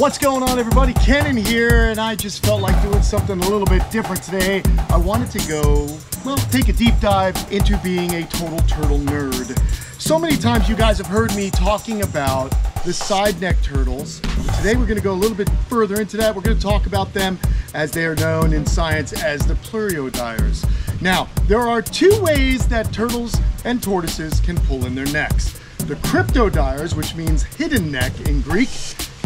What's going on, everybody? Kenan here, and I just felt like doing something a little bit different today. I wanted to go, well, take a deep dive into being a total turtle nerd. So many times you guys have heard me talking about the side neck turtles. Today we're going to go a little bit further into that. We're going to talk about them as they are known in science as the pluriodires. Now, there are two ways that turtles and tortoises can pull in their necks. The cryptodires, which means hidden neck in Greek,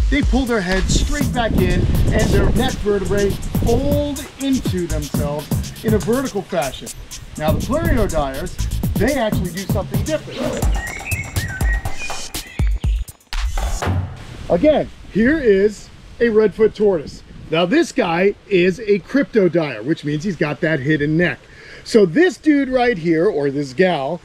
they pull their head straight back in and their neck vertebrae fold into themselves in a vertical fashion. Now the pluriodires, they actually do something different. Again, here is a redfoot tortoise. Now this guy is a cryptodire, which means he's got that hidden neck. So this dude right here, or this gal,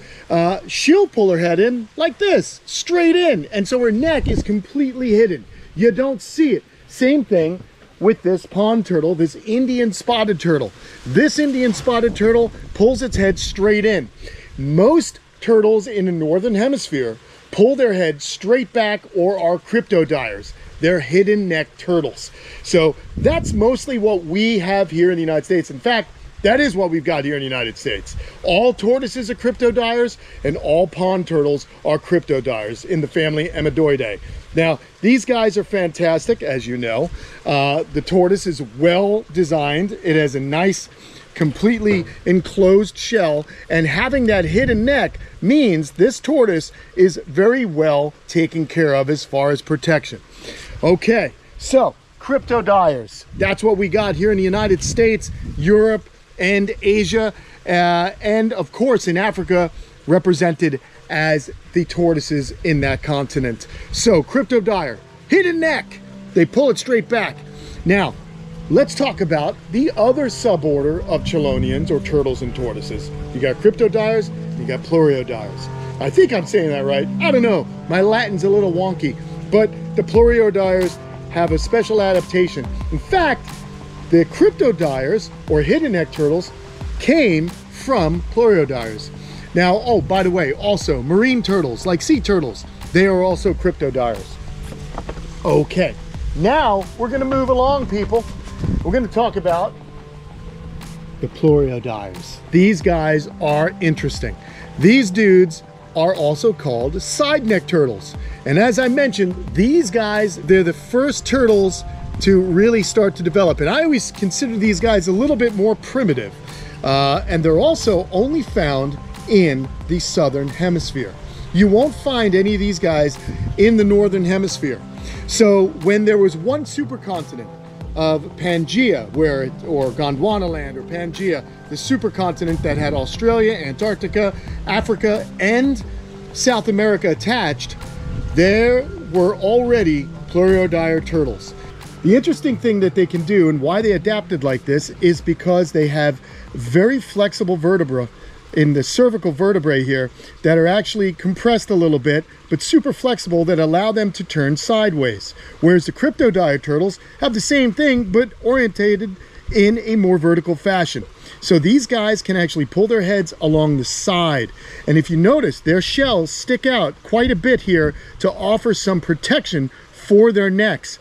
she'll pull her head in like this, straight in. And so her neck is completely hidden. You don't see it. Same thing with this pond turtle, this Indian spotted turtle. This Indian spotted turtle pulls its head straight in. Most turtles in the northern hemisphere pull their head straight back or are cryptodires. They're hidden neck turtles. So that's mostly what we have here in the United States. In fact, that is what we've got here in the United States. All tortoises are cryptodires and all pond turtles are cryptodires in the family Emidoidae. Now, these guys are fantastic, as you know. The tortoise is well designed. It has a nice, completely enclosed shell, and having that hidden neck means this tortoise is very well taken care of as far as protection. Okay, so cryptodires, that's what we got here in the United States, Europe, and Asia, and of course in Africa, represented as the tortoises in that continent. So cryptodire, hidden neck, they pull it straight back. Now, let's talk about the other suborder of chelonians, or turtles and tortoises. You got cryptodires, you got pluriodires. I think I'm saying that right. I don't know, my Latin's a little wonky, but the pluriodires have a special adaptation. In fact, the cryptodires, or hidden neck turtles, came from pluriodires. Now, oh, by the way, also marine turtles, like sea turtles, they are also cryptodires. Okay, now we're gonna move along, people. We're gonna talk about the pluriodires. These guys are interesting. These dudes are also called side neck turtles. And as I mentioned, these guys, they're the first turtles to really start to develop. And I always consider these guys a little bit more primitive. And they're also only found in the southern hemisphere. You won't find any of these guys in the northern hemisphere. So when there was one supercontinent of Pangaea, or Gondwana land, or Pangaea, the supercontinent that had Australia, Antarctica, Africa, and South America attached, there were already pluriodire turtles. The interesting thing that they can do, and why they adapted like this, is because they have very flexible vertebrae in the cervical vertebrae here that are actually compressed a little bit, but super flexible, that allow them to turn sideways. Whereas the cryptodire turtles have the same thing, but orientated in a more vertical fashion. So these guys can actually pull their heads along the side. And if you notice, their shells stick out quite a bit here to offer some protection for their necks.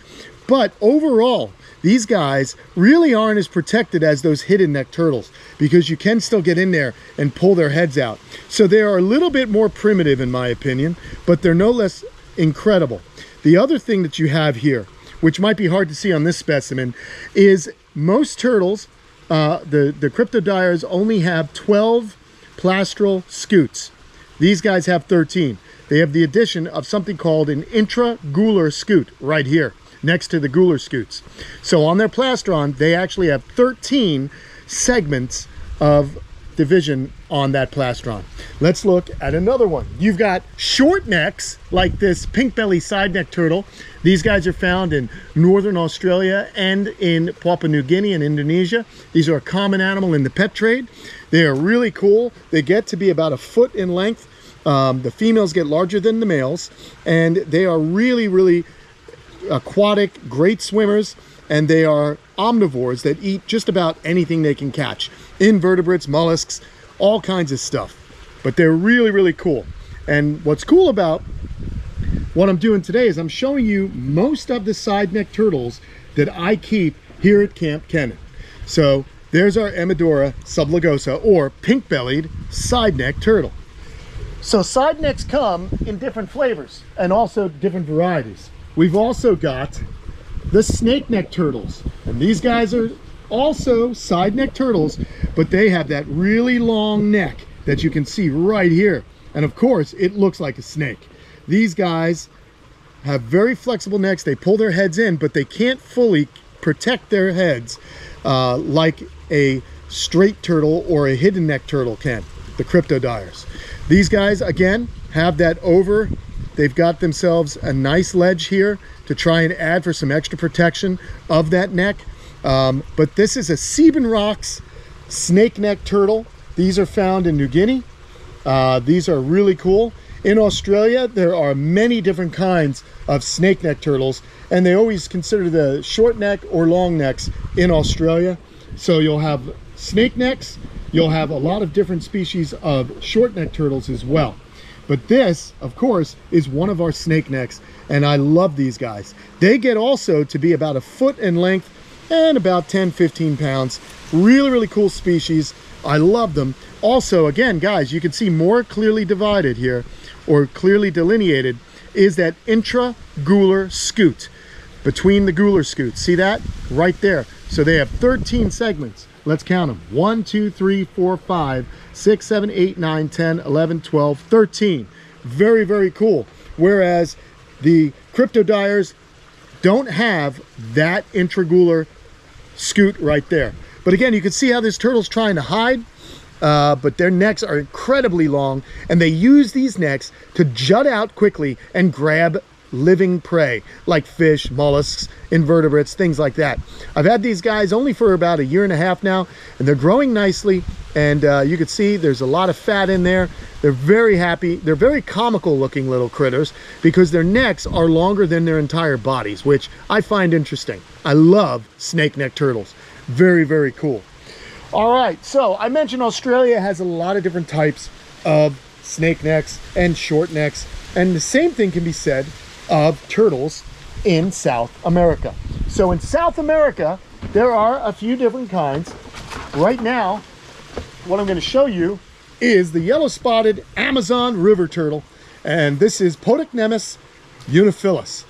But overall, these guys really aren't as protected as those hidden neck turtles, because you can still get in there and pull their heads out. So they are a little bit more primitive in my opinion, but they're no less incredible. The other thing that you have here, which might be hard to see on this specimen, is most turtles, the cryptodires, only have 12 plastral scutes. These guys have 13. They have the addition of something called an intragular scute right here, next to the gular scutes. So on their plastron, they actually have 13 segments of division on that plastron. Let's look at another one. You've got short necks, like this pink belly side neck turtle. These guys are found in northern Australia and in Papua New Guinea and Indonesia. These are a common animal in the pet trade. They are really cool. They get to be about a foot in length. The females get larger than the males, and they are really, really aquatic, great swimmers, and they are omnivores that eat just about anything they can catch. Invertebrates, mollusks, all kinds of stuff. But they're really, really cool. And what's cool about what I'm doing today is I'm showing you most of the side neck turtles that I keep here at Kamp Kenan. So there's our Emodora sublagosa, or pink-bellied side neck turtle. So side necks come in different flavors and also different varieties. We've also got the snake neck turtles, and these guys are also side neck turtles, but they have that really long neck that you can see right here, and of course it looks like a snake. These guys have very flexible necks. They pull their heads in, but they can't fully protect their heads like a straight turtle or a hidden neck turtle can, the cryptodires. These guys, again, have that over. They've got themselves a nice ledge here to try and add for some extra protection of that neck. But this is a Siebenrocks snake neck turtle. These are found in New Guinea. These are really cool. In Australia, there are many different kinds of snake neck turtles, and they always consider the short neck or long necks in Australia. So you'll have snake necks, you'll have a lot of different species of short neck turtles as well. But this, of course, is one of our snake necks, and I love these guys. They get also to be about a foot in length and about 10-15 pounds. Really, really cool species. I love them. Also, again, guys, you can see more clearly divided here, or clearly delineated, is that intra-gular scoot between the gular scoots. See that right there? So they have 13 segments. Let's count them. 1, 2, 3, 4, 5, 6, 7, 8, 9, 10, 11, 12, 13. Very, very cool. Whereas the cryptodires don't have that intragular scoot right there. But again, you can see how this turtle's trying to hide. But their necks are incredibly long, and they use these necks to jut out quickly and grab living prey like fish, mollusks, invertebrates, things like that. I've had these guys only for about 1.5 years now, and they're growing nicely, and you can see there's a lot of fat in there. They're very happy. They're very comical looking little critters because their necks are longer than their entire bodies, which I find interesting. I love snake neck turtles. Very, very cool. All right, so I mentioned Australia has a lot of different types of snake necks and short necks, and the same thing can be said of turtles in South America. So in South America, there are a few different kinds. Right now, what I'm going to show you is the yellow-spotted Amazon river turtle, and this is Podocnemus uniphilus.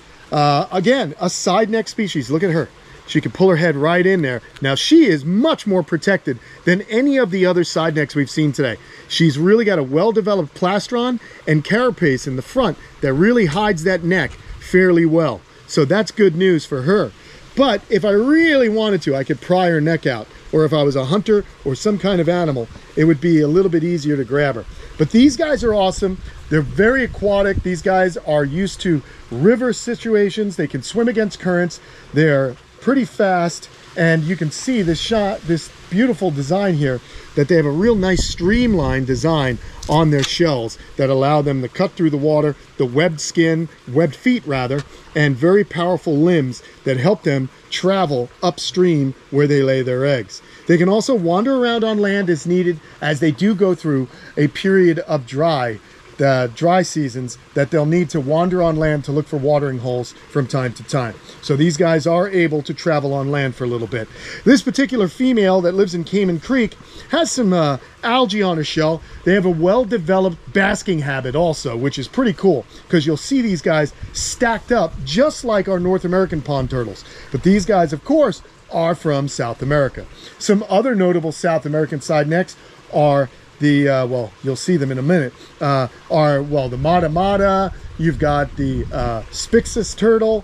Again, a side neck species. Look at her. She can pull her head right in there. Now, she is much more protected than any of the other side necks we've seen today. She's really got a well-developed plastron and carapace in the front that really hides that neck fairly well. So that's good news for her. But if I really wanted to, I could pry her neck out. Or if I was a hunter or some kind of animal, it would be a little bit easier to grab her. But these guys are awesome. They're very aquatic. These guys are used to river situations. They can swim against currents. They're pretty fast, and you can see this shot, this beautiful design here, that they have a real nice streamlined design on their shells that allow them to cut through the water, the webbed skin, webbed feet rather, and very powerful limbs that help them travel upstream where they lay their eggs. They can also wander around on land as needed, as they do go through a period of dry seasons that they'll need to wander on land to look for watering holes from time to time. So these guys are able to travel on land for a little bit. This particular female that lives in Cayman Creek has some algae on her shell. They have a well-developed basking habit also, which is pretty cool because you'll see these guys stacked up just like our North American pond turtles. But these guys, of course, are from South America. Some other notable South American side necks are the, well, you'll see them in a minute, the Mata Mata. You've got the Spixus turtle,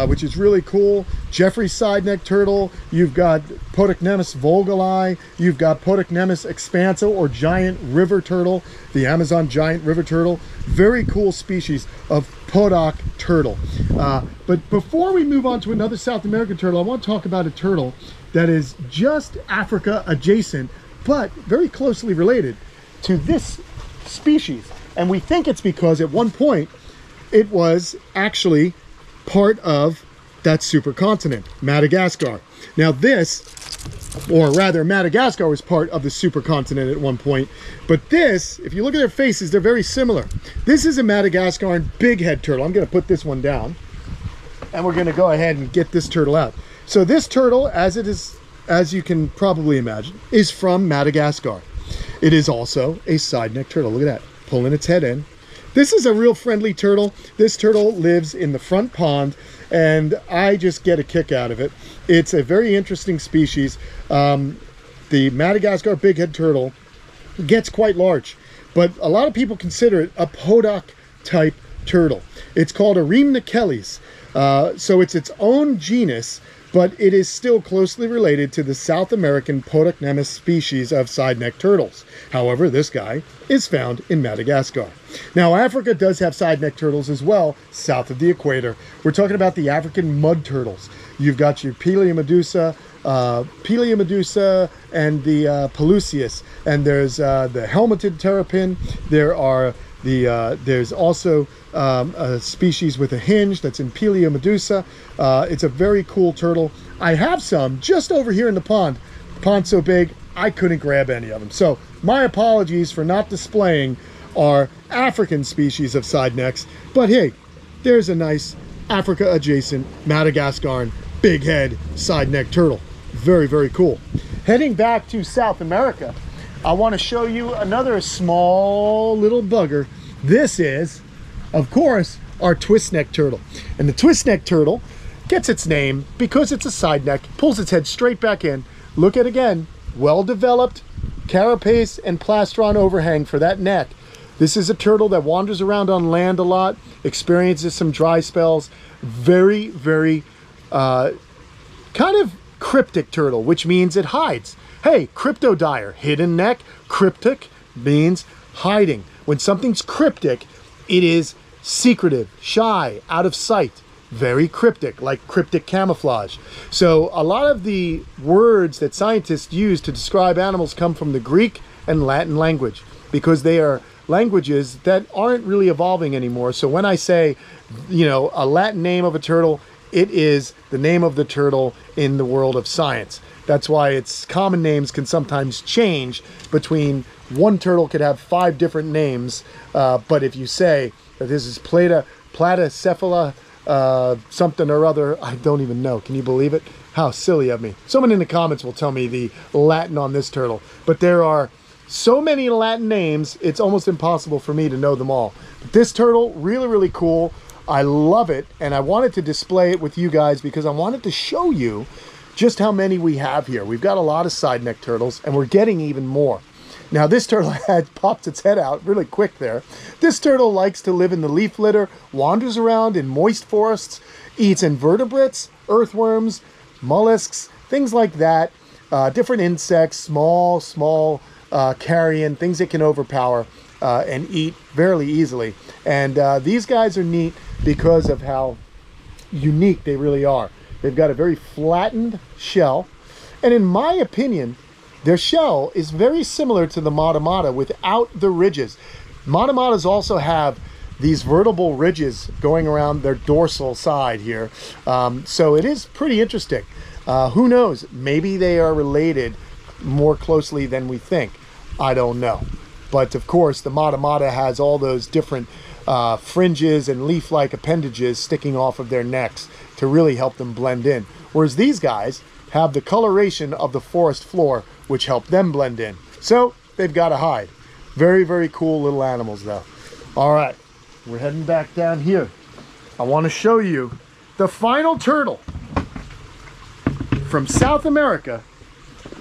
which is really cool. Jeffrey's side neck turtle. You've got Podocnemus vogeli. You've got Podocnemus expanso, or giant river turtle, the Amazon giant river turtle. Very cool species of Podoc turtle. But before we move on to another South American turtle, I want to talk about a turtle that is just Africa adjacent, but very closely related to this species. And we think it's because at one point it was actually part of that supercontinent, Madagascar. Now this or rather Madagascar was part of the supercontinent at one point. But this, if you look at their faces, they're very similar. This is a Madagascar big head turtle. I'm going to put this one down, and we're going to go ahead and get this turtle out. So this turtle, as it is, as you can probably imagine, is from Madagascar. It is also a side-neck turtle. Look at that, pulling its head in. This is a real friendly turtle. This turtle lives in the front pond, and I just get a kick out of it. It's a very interesting species. The Madagascar bighead turtle gets quite large, but a lot of people consider it a Podoc type turtle. It's called a Rhimnikeles. So it's its own genus, but it is still closely related to the South American Podocnemus species of side-neck turtles. However, this guy is found in Madagascar. Now, Africa does have side-neck turtles as well, south of the equator. We're talking about the African mud turtles. You've got your Peleomedusa, and the Pelusius, and there's the helmeted terrapin. There's also a species with a hinge that's in Peleomedusa. It's a very cool turtle. I have some just over here in the pond. The pond's so big, I couldn't grab any of them. So my apologies for not displaying our African species of side necks. But hey, there's a nice Africa adjacent Madagascar big head side neck turtle. Very, very cool. Heading back to South America, I want to show you another small little bugger. This is, of course, our twist neck turtle. And the twist neck turtle gets its name because it's a side neck, pulls its head straight back in. Look at, again, well-developed carapace and plastron overhang for that neck. This is a turtle that wanders around on land a lot, experiences some dry spells. Very, very kind of cryptic turtle, which means it hides. Hey, cryptodire, hidden neck. Cryptic means hiding. When something's cryptic, it is secretive, shy, out of sight. Very cryptic, like cryptic camouflage. So a lot of the words that scientists use to describe animals come from the Greek and Latin language, because they are languages that aren't really evolving anymore. So when I say, you know, a Latin name of a turtle, it is the name of the turtle in the world of science. That's why its common names can sometimes change between one turtle could have 5 different names. But if you say that this is Platycephala, something or other, I don't even know. Can you believe it? How silly of me. Someone in the comments will tell me the Latin on this turtle. But there are so many Latin names, it's almost impossible for me to know them all. But this turtle, really, really cool. I love it, and I wanted to display it with you guys because I wanted to show you just how many we have here. We've got a lot of side neck turtles, and we're getting even more. Now, this turtle had popped its head out really quick there. This turtle likes to live in the leaf litter, wanders around in moist forests, eats invertebrates, earthworms, mollusks, things like that, different insects, small carrion, things that can overpower and eat fairly easily. And these guys are neat because of how unique they really are. They've got a very flattened shell, and in my opinion, their shell is very similar to the Matamata without the ridges. Matamatas also have these vertebral ridges going around their dorsal side here. So it is pretty interesting. Who knows? Maybe they are related more closely than we think. I don't know. But of course, the Matamata has all those different fringes and leaf-like appendages sticking off of their necks to really help them blend in. Whereas these guys have the coloration of the forest floor, which help them blend in. So they've got to hide. Very, very cool little animals though. All right, we're heading back down here. I want to show you the final turtle from South America.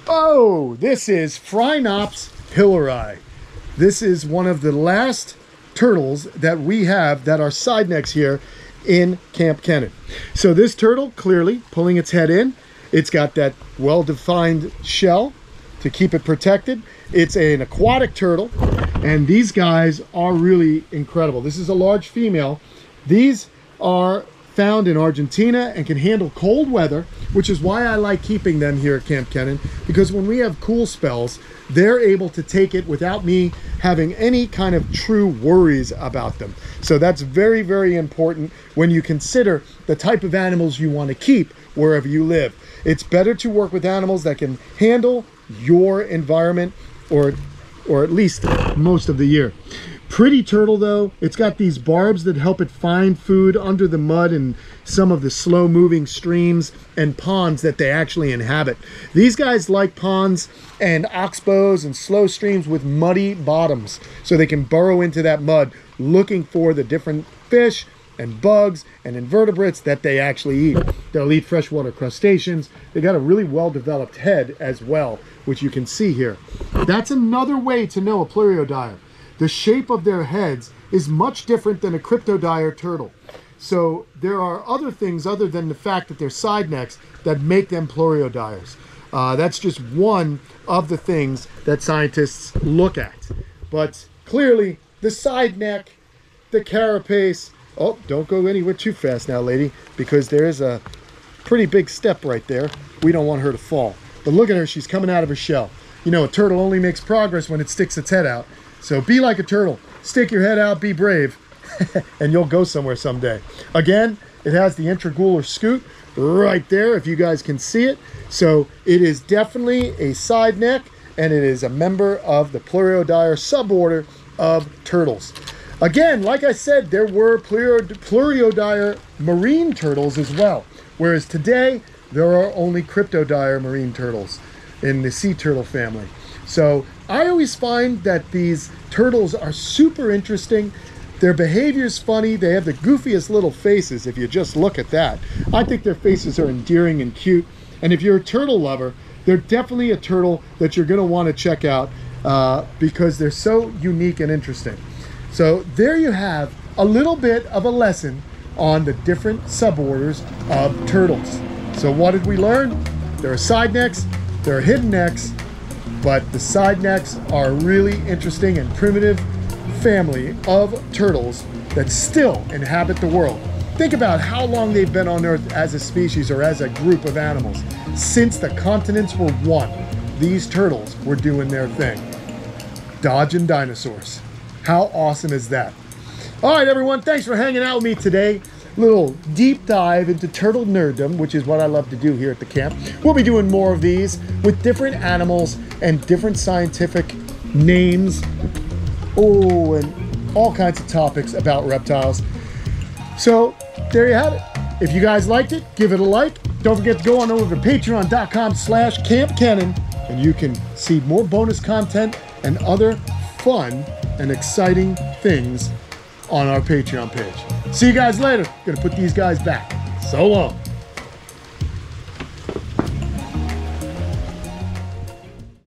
Oh, this is Phrynops hillari. This is one of the last turtles that we have that are side necks here in Kamp Kenan. So this turtle, clearly pulling its head in, it's got that well-defined shell to keep it protected. It's an aquatic turtle, and these guys are really incredible. This is a large female. These are found in Argentina and can handle cold weather, which is why I like keeping them here at Kamp Kenan, because when we have cool spells, they're able to take it without me having any kind of true worries about them. So that's very, very important when you consider the type of animals you want to keep wherever you live. It's better to work with animals that can handle your environment, or at least most of the year. Pretty turtle though. It's got these barbs that help it find food under the mud and some of the slow moving streams and ponds that they actually inhabit. These guys like ponds and oxbows and slow streams with muddy bottoms, so they can burrow into that mud looking for the different fish and bugs and invertebrates that they actually eat. They'll eat freshwater crustaceans. They got a really well-developed head as well, which you can see here. That's another way to know a pluriodire. The shape of their heads is much different than a cryptodire turtle. So there are other things other than the fact that they're side necks that make them pluriodires. That's just one of the things that scientists look at. But clearly the side neck, the carapace, oh, don't go anywhere too fast now, lady, because there is a pretty big step right there. We don't want her to fall. But look at her, she's coming out of her shell. You know, a turtle only makes progress when it sticks its head out. So be like a turtle, stick your head out, be brave, and you'll go somewhere someday. Again, it has the intragular scoot right there, if you guys can see it. So it is definitely a side neck, and it is a member of the pluriodire suborder of turtles. Again, like I said, there were pluriodire marine turtles as well, whereas today there are only cryptodire marine turtles in the sea turtle family. So I always find that these turtles are super interesting. Their behavior's funny. They have the goofiest little faces if you just look at that. I think their faces are endearing and cute. And if you're a turtle lover, they're definitely a turtle that you're going to want to check out because they're so unique and interesting. So there you have a little bit of a lesson on the different suborders of turtles. So what did we learn? There are side necks, there are hidden necks, but the side necks are a really interesting and primitive family of turtles that still inhabit the world. Think about how long they've been on Earth as a species or as a group of animals. Since the continents were one, these turtles were doing their thing. Dodging dinosaurs. How awesome is that? All right, everyone, thanks for hanging out with me today. Little deep dive into turtle nerddom, which is what I love to do here at the camp. We'll be doing more of these with different animals and different scientific names. Oh, and all kinds of topics about reptiles. So there you have it. If you guys liked it, give it a like. Don't forget to go on over to patreon.com/Kamp Kenan, and you can see more bonus content and other fun and exciting things on our Patreon page. See you guys later. Gonna put these guys back. So long.